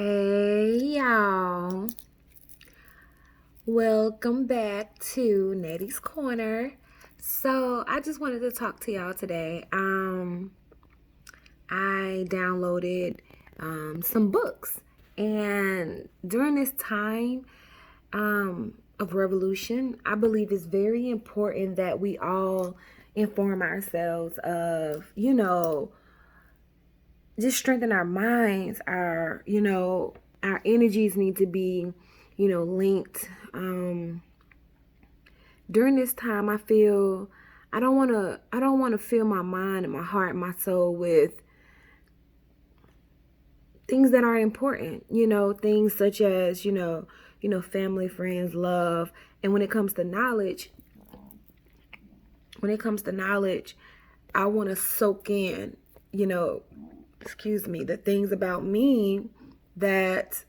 Hey y'all, welcome back to Nettie's Corner. So I just wanted to talk to y'all today. I downloaded some books, and during this time of revolution, I believe it's very important that we all inform ourselves of, just strengthen our minds, our energies need to be, linked. During this time, I feel I don't want to fill my mind and my heart and my soul with things that are important, things such as, family, friends, love. And when it comes to knowledge, I want to soak in, the things about me that,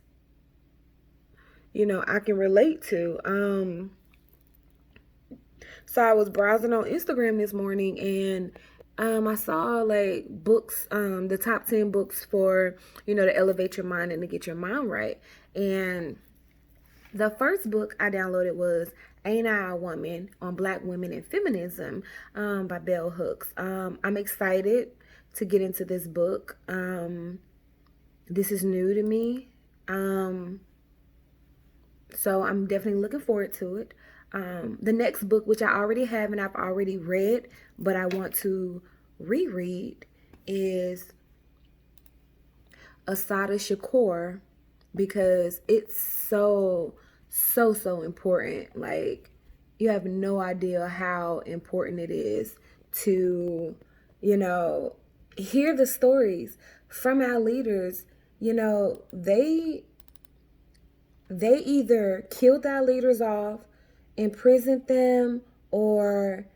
I can relate to. So I was browsing on Instagram this morning, and I saw like books, the top 10 books for, to elevate your mind and to get your mind right. And the first book I downloaded was Ain't I a Woman on Black Women and Feminism by Bell Hooks. I'm excited to get into this book. This is new to me. So I'm definitely looking forward to it. The next book, which I already have and I've already read, but I want to reread, is Asada Shakur, because it's so important. Like, you have no idea how important it is to, hear the stories from our leaders. They either killed our leaders off, imprisoned them, or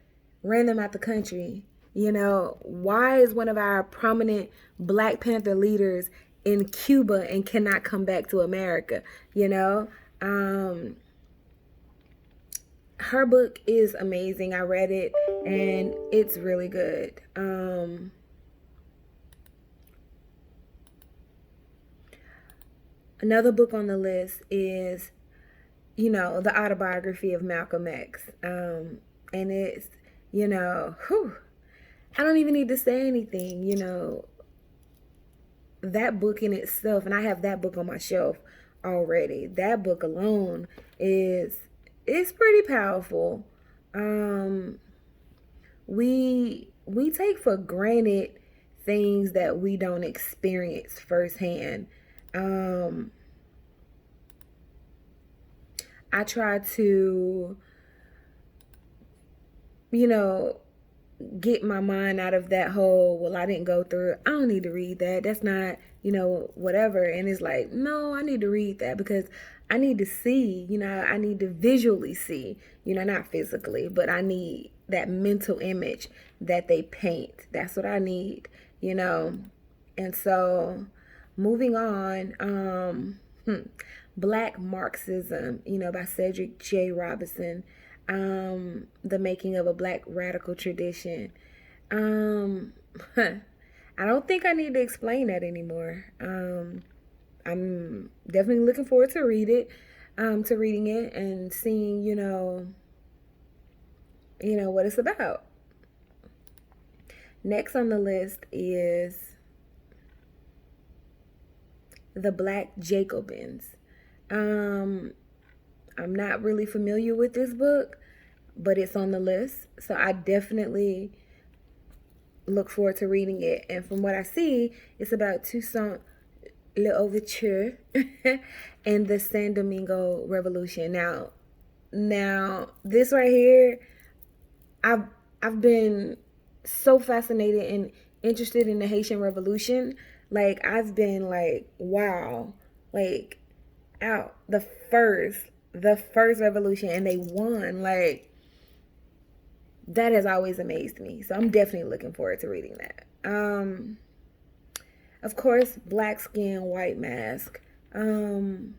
ran them out the country. Why is one of our prominent Black Panther leaders in Cuba and cannot come back to America? Her book is amazing. I read it and it's really good. Another book on the list is, the autobiography of Malcolm X. And it's, I don't even need to say anything, that book in itself, and I have that book on my shelf already. That book alone is pretty powerful. We take for granted things that we don't experience firsthand. I try to, get my mind out of that whole, well, I didn't go through it, I don't need to read that, that's not, whatever. And it's like, no, I need to read that because I need to see, I need to visually see, not physically, but I need that mental image that they paint. That's what I need. And so moving on, Black Marxism, by Cedric J. Robinson. The Making of a Black Radical Tradition. I don't think I need to explain that anymore. I'm definitely looking forward to reading it and seeing, what it's about. Next on the list is The Black Jacobins. I'm not really familiar with this book, but it's on the list. So I definitely look forward to reading it. And from what I see, it's about Toussaint L'Ouverture and the San Domingo Revolution. Now this right here, I've been so fascinated and interested in the Haitian Revolution. Like, I've been like, wow, like, out the first revolution, and they won. Like, that has always amazed me. So I'm definitely looking forward to reading that. Of course, Black Skin, White Mask. Looking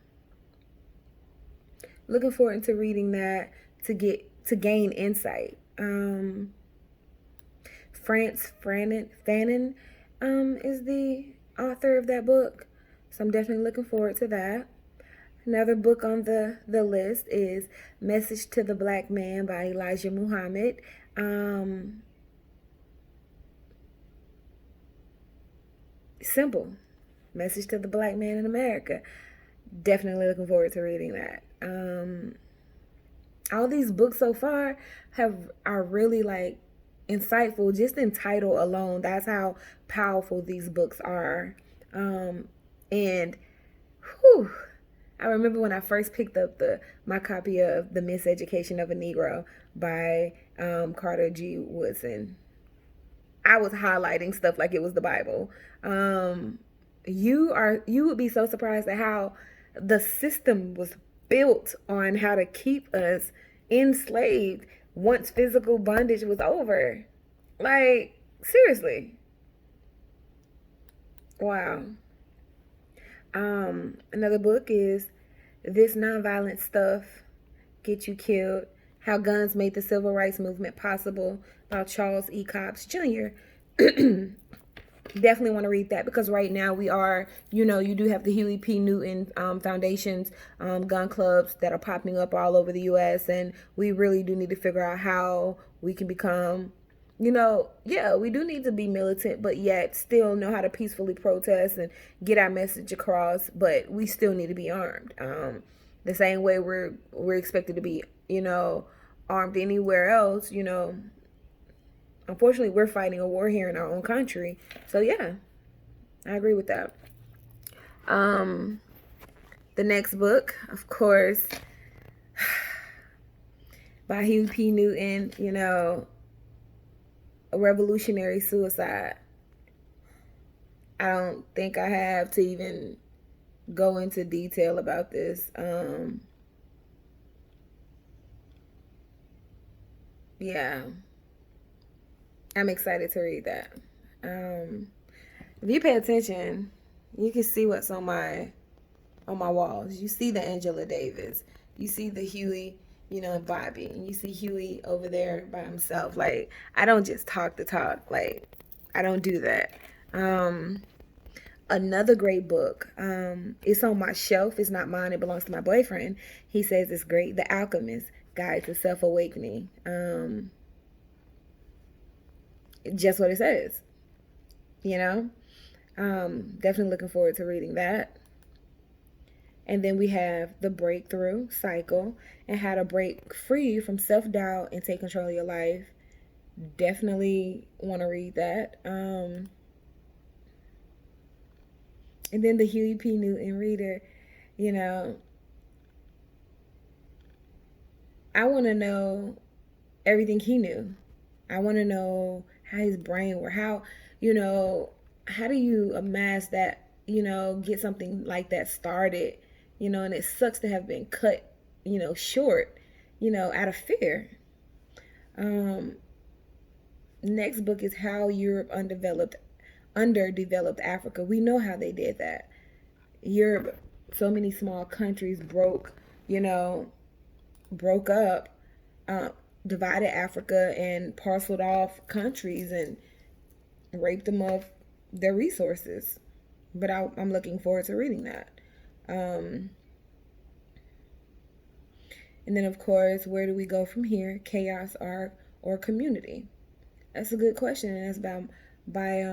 forward to reading that to gain insight. France Fanon is the author of that book. So I'm definitely looking forward to that. Another book on the list is Message to the Black Man by Elijah Muhammad. Simple. Message to the Black Man in America. Definitely looking forward to reading that. All these books so far are really like insightful just in title alone. That's how powerful these books are. And whew, I remember when I first picked up my copy of The Miseducation of a Negro by Carter G. Woodson. I was highlighting stuff like it was the Bible. You would be so surprised at how the system was built on how to keep us enslaved once physical bondage was over. Like, seriously. Wow. Another book is This Nonviolent Stuff Get You Killed, How Guns Made the Civil Rights Movement Possible, by Charles E. Cobbs Jr. Definitely want to read that because right now we are, you do have the Huey P. Newton foundations, gun clubs that are popping up all over the U.S. And we really do need to figure out how we can become, we do need to be militant, but yet still know how to peacefully protest and get our message across. But we still need to be armed. The same way we're expected to be, armed anywhere else, Unfortunately, we're fighting a war here in our own country. So, yeah, I agree with that. The next book, of course, by Huey P. Newton, A Revolutionary Suicide. I don't think I have to even go into detail about this. Yeah. I'm excited to read that. If you pay attention, you can see what's on my walls. You see the Angela Davis. You see the Huey, Bobby. And you see Huey over there by himself. Like, I don't just talk the talk. Like, I don't do that. Another great book. It's on my shelf. It's not mine. It belongs to my boyfriend. He says it's great. The Alchemist Guide to Self-Awakening. Just what it says, definitely looking forward to reading that. And then we have The Breakthrough Cycle and How to Break Free from Self-Doubt and Take Control of Your Life. Definitely want to read that. And then the Huey P. Newton reader, I want to know everything he knew. I want to know how his brain works. How do you amass that, get something like that started, and it sucks to have been cut, short, out of fear. Next book is How Europe Underdeveloped Africa. We know how they did that. Europe, so many small countries broke up, divided Africa and parceled off countries and raped them of their resources. But I'm looking forward to reading that. And then, of course, where do we go from here? Chaos, art, or community? That's a good question, and that's by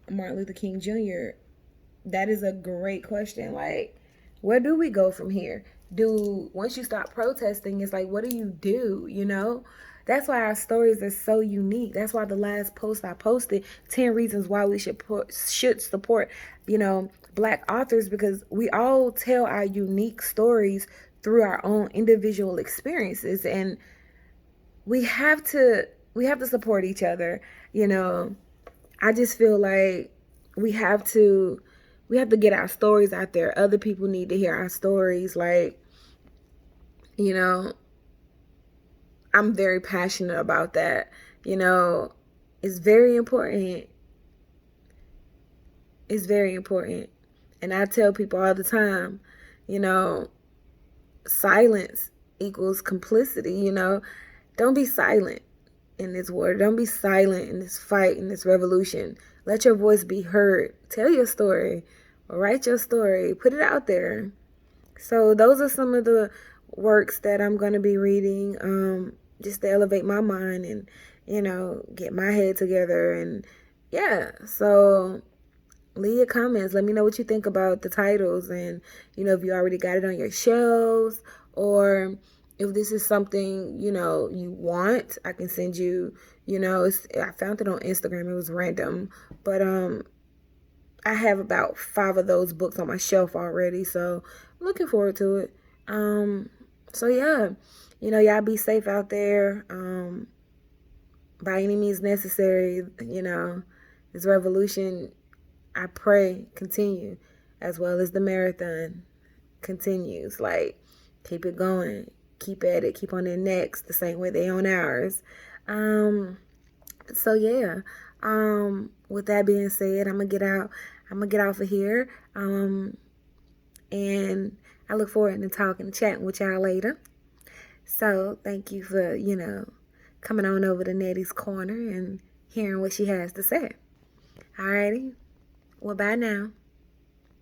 Martin Luther King Jr. That is a great question. Like, where do we go from here? Once you stop protesting, it's like, what do you do? That's why our stories are so unique. That's why the last post I posted, 10 reasons why we should support, Black authors, because we all tell our unique stories through our own individual experiences, and we have to support each other. I just feel like we have to get our stories out there. Other people need to hear our stories. Like, I'm very passionate about that. It's very important. It's very important. And I tell people all the time, silence equals complicity, Don't be silent in this war. Don't be silent in this fight, in this revolution. Let your voice be heard. Tell your story. Write your story. Put it out there. So those are some of the works that I'm going to be reading, just to elevate my mind and, get my head together. And yeah, so leave your comments. Let me know what you think about the titles, and, if you already got it on your shelves, or if this is something, you want. I can send you, I found it on Instagram. It was random, but I have about 5 of those books on my shelf already, so I'm looking forward to it. So yeah, y'all be safe out there. By any means necessary, this revolution, I pray, continue, as well as the marathon continues. Like, keep it going, keep at it, keep on their necks the same way they on ours. So yeah, with that being said, I'm gonna get out. I'm gonna get off of here. And I look forward to talking and chatting with y'all later. So thank you for, coming on over to Nettie's Corner and hearing what she has to say. Alrighty. Well, bye now.